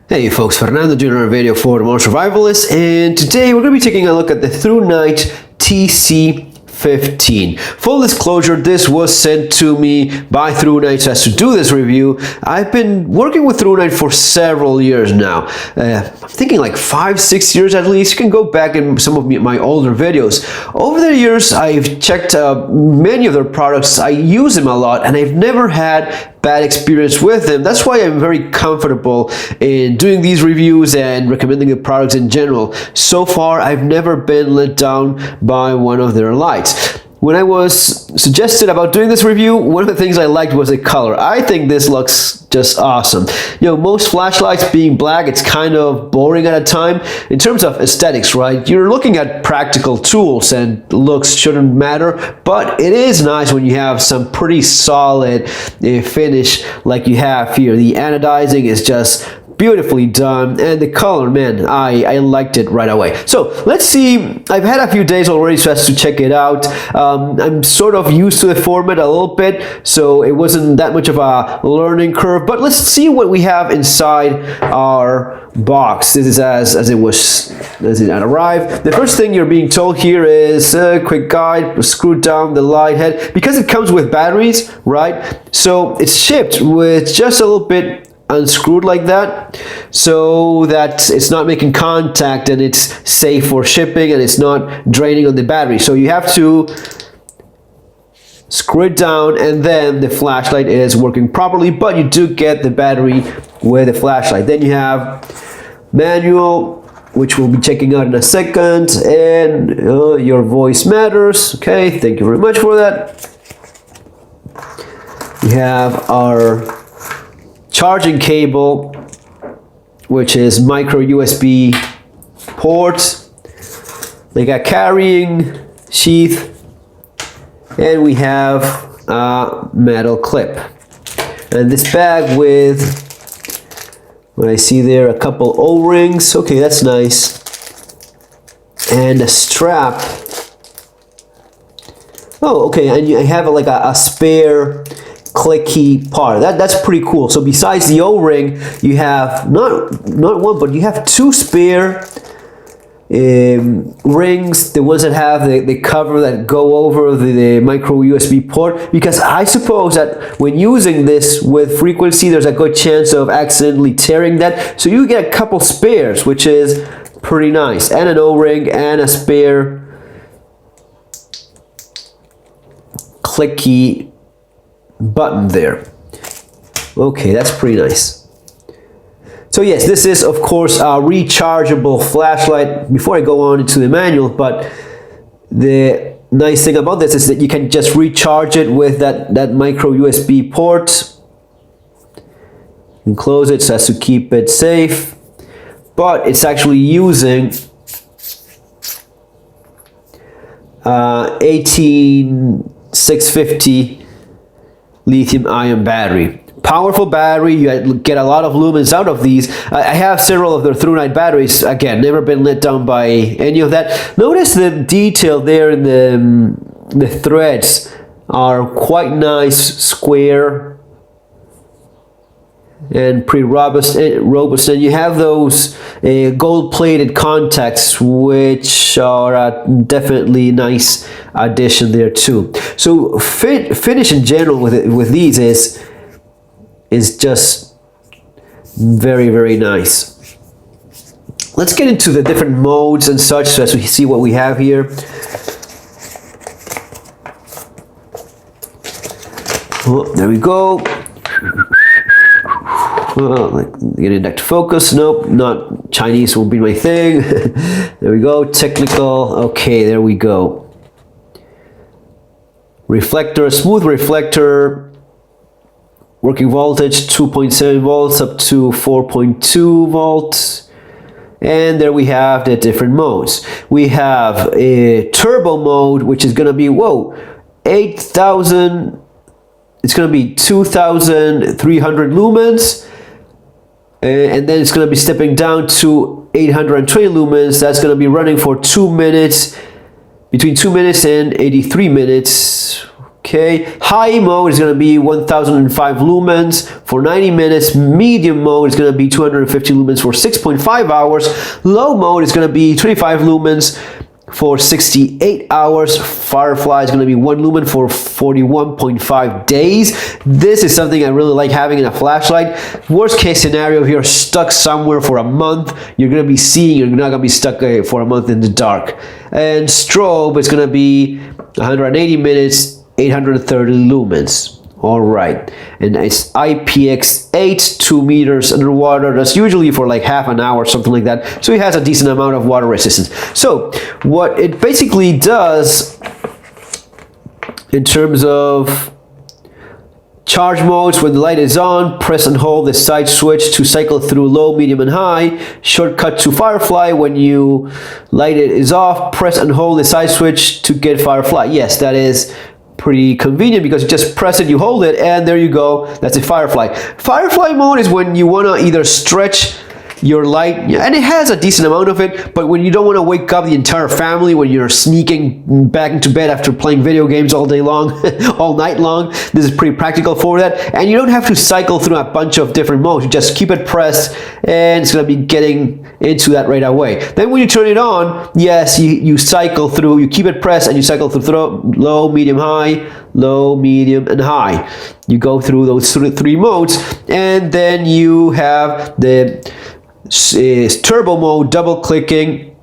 Hey folks, Fernando doing another video for the Modern Survivalist, and today we're going to be taking a look at the Thrunite TC15. Full disclosure, this was sent to me by Thrunite so as to do this review. I've been working with Thrunite for several years now. I'm thinking like 5-6 years at least. You can go back in some of my older videos. Over the years, I've checked many of their products. I use them a lot, and I've never had bad experience with them. That's why I'm very comfortable in doing these reviews and recommending the products in general. So far, I've never been let down by one of their lights. When I was suggested about doing this review, one of the things I liked was the color. I think this looks just awesome. You know, most flashlights being black, it's kind of boring at a time. In terms of aesthetics, right? You're looking at practical tools and looks shouldn't matter, but it is nice when you have some pretty solid finish like you have here. The anodizing is just beautifully done, and the color, man, I liked it right away. So let's see. I've had a few days already so as to check it out. I'm sort of used to the format a little bit, so it wasn't that much of a learning curve, but let's see what we have inside our box. This is as it arrived. The first thing you're being told here is a quick guide. Screw down the light head because it comes with batteries, right? So it's shipped with just a little bit unscrewed like that, so that it's not making contact and it's safe for shipping and it's not draining on the battery. So you have to screw it down, and then the flashlight is working properly, but you do get the battery with the flashlight. Then you have manual, which we'll be checking out in a second, and your voice matters. Okay, thank you very much for that. We have our charging cable, which is micro USB port, like a carrying sheath, and we have a metal clip. And this bag with, what I see there, a couple O-rings. Okay, that's nice. And a strap. Oh, okay, and you have like a spare clicky part. That's pretty cool. So besides the O-ring, you have not one, but you have two spare rings, the ones that have the cover that go over the micro USB port, because I suppose that when using this with frequency, there's a good chance of accidentally tearing that. So you get a couple spares, which is pretty nice, and an O-ring and a spare clicky button there. Okay, that's pretty nice. So yes, this is of course a rechargeable flashlight. Before I go on into the manual, but the nice thing about this is that you can just recharge it with that micro USB port and close it so as to keep it safe. But it's actually using 18650 lithium-ion battery. Powerful battery. You get a lot of lumens out of these. I have several of their Thrunite batteries. Again, never been let down by any of that. Notice the detail there in the threads are quite nice, square, and pretty robust. And you have those gold-plated contacts, which are a definitely nice addition there too. So finish in general with these is just very, very nice. Let's get into the different modes and such so as we see what we have here. Oh, there we go. Getting back to focus. Nope, not Chinese will be my thing. There we go. Technical. Okay, there we go. Reflector, smooth reflector. Working voltage 2.7 volts up to 4.2 volts. And there we have the different modes. We have a turbo mode, which is going to be 8,000. It's going to be 2,300 lumens. And then it's going to be stepping down to 820 lumens. That's going to be running for 2 minutes, between 2 minutes and 83 minutes. Okay, high mode is going to be 1005 lumens for 90 minutes. Medium mode is going to be 250 lumens for 6.5 hours. Low mode is going to be 25 lumens for 68 hours. Firefly is going to be 1 lumen for 41.5 days. This is something I really like having in a flashlight. Worst case scenario, if you're stuck somewhere for a month, you're going to be seeing, you're not going to be stuck for a month in the dark. And strobe is going to be 180 minutes, 830 lumens. All right, and it's IPX8, 2 meters underwater. That's usually for like half an hour, something like that. So it has a decent amount of water resistance. So what it basically does in terms of charge modes, when the light is on, press and hold the side switch to cycle through low, medium, and high. Shortcut to Firefly, when you light it is off, press and hold the side switch to get Firefly. Yes, that is pretty convenient because you just press it, you hold it, and there you go. That's a Firefly. Firefly mode is when you want to either stretch your light, and it has a decent amount of it, but when you don't want to wake up the entire family when you're sneaking back into bed after playing video games all day long, all night long, this is pretty practical for that. And you don't have to cycle through a bunch of different modes. You just keep it pressed, and it's going to be getting into that right away. Then when you turn it on, yes, you cycle through, you keep it pressed, and you cycle through low, medium, high, low, medium, and high. You go through those three modes, and then you have the turbo mode, double clicking,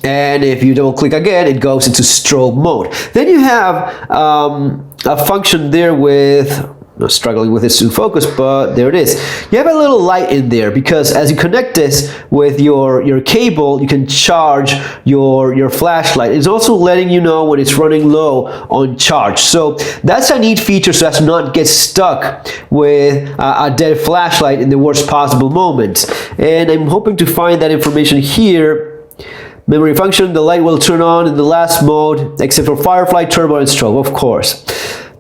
and if you double click again, it goes into strobe mode. Then you have a function there with, I'm struggling with this to focus, but there it is. You have a little light in there because as you connect this with your cable, you can charge your flashlight. It's also letting you know when it's running low on charge. So that's a neat feature so as to not get stuck with a dead flashlight in the worst possible moments. And I'm hoping to find that information here. Memory function, the light will turn on in the last mode, except for Firefly, Turbo, and Strobe, of course.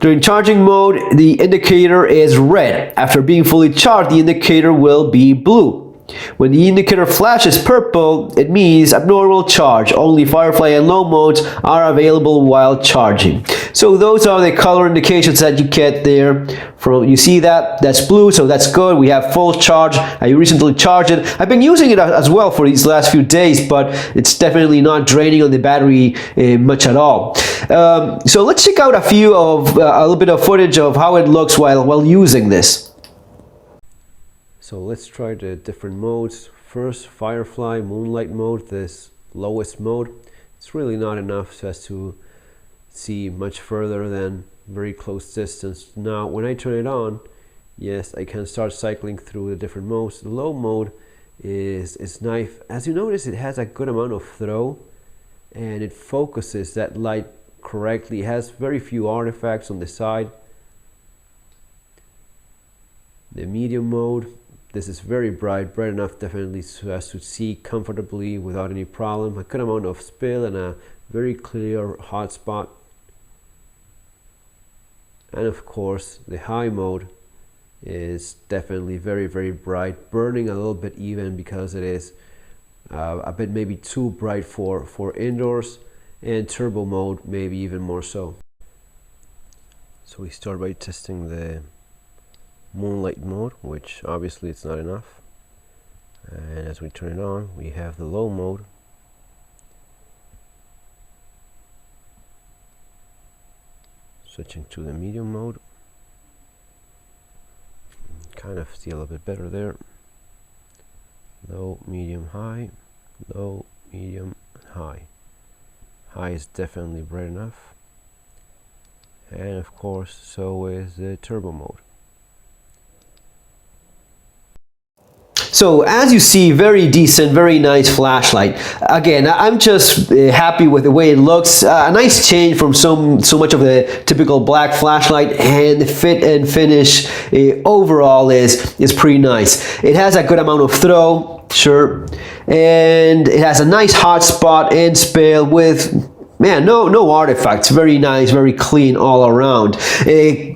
During charging mode, the indicator is red. After being fully charged, the indicator will be blue. When the indicator flashes purple, it means abnormal charge. Only Firefly and low modes are available while charging. So those are the color indications that you get there. You see that's blue, so that's good. We have full charge. I recently charged it. I've been using it as well for these last few days, but it's definitely not draining on the battery much at all. So let's check out a little bit of footage of how it looks while using this. So let's try the different modes. First, Firefly Moonlight mode, this lowest mode. It's really not enough so as to see much further than very close distance. Now when I turn it on, yes, I can start cycling through the different modes. The low mode is nice. As you notice, it has a good amount of throw and it focuses that light correctly. It has very few artifacts on the side. The medium mode, this is very bright enough definitely so as to see comfortably without any problem. A good amount of spill and a very clear hot spot. And of course the high mode is definitely very bright, burning a little bit even because it is a bit maybe too bright for indoors, and turbo mode maybe even more so. So we start by testing the moonlight mode, which obviously it's not enough, and as we turn it on we have the low mode. Switching to the medium mode, kind of see a little bit better there. Low, medium, high, low, medium, high. High is definitely bright enough, and of course so is the turbo mode. So as you see, very decent, very nice flashlight. Again, I'm just happy with the way it looks. A nice change from so much of the typical black flashlight, and the fit and finish overall is pretty nice. It has a good amount of throw, sure, and it has a nice hot spot and spill with, man, no artifacts. Very nice, very clean all around.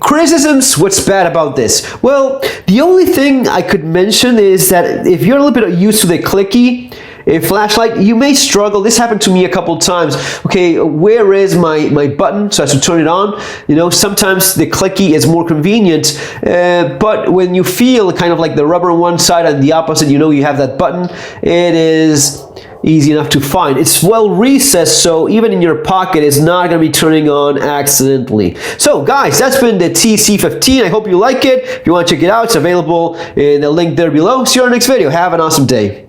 Criticisms, what's bad about this? Well, the only thing I could mention is that if you're a little bit used to the clicky, a flashlight, you may struggle. This happened to me a couple times. Okay, where is my button? So I have to turn it on. You know, sometimes the clicky is more convenient, but when you feel kind of like the rubber on one side and the opposite, you know you have that button, it is easy enough to find. It's well recessed, so even in your pocket, it's not going to be turning on accidentally. So guys, that's been the TC15. I hope you like it. If you want to check it out, it's available in the link there below. See you in our next video. Have an awesome day.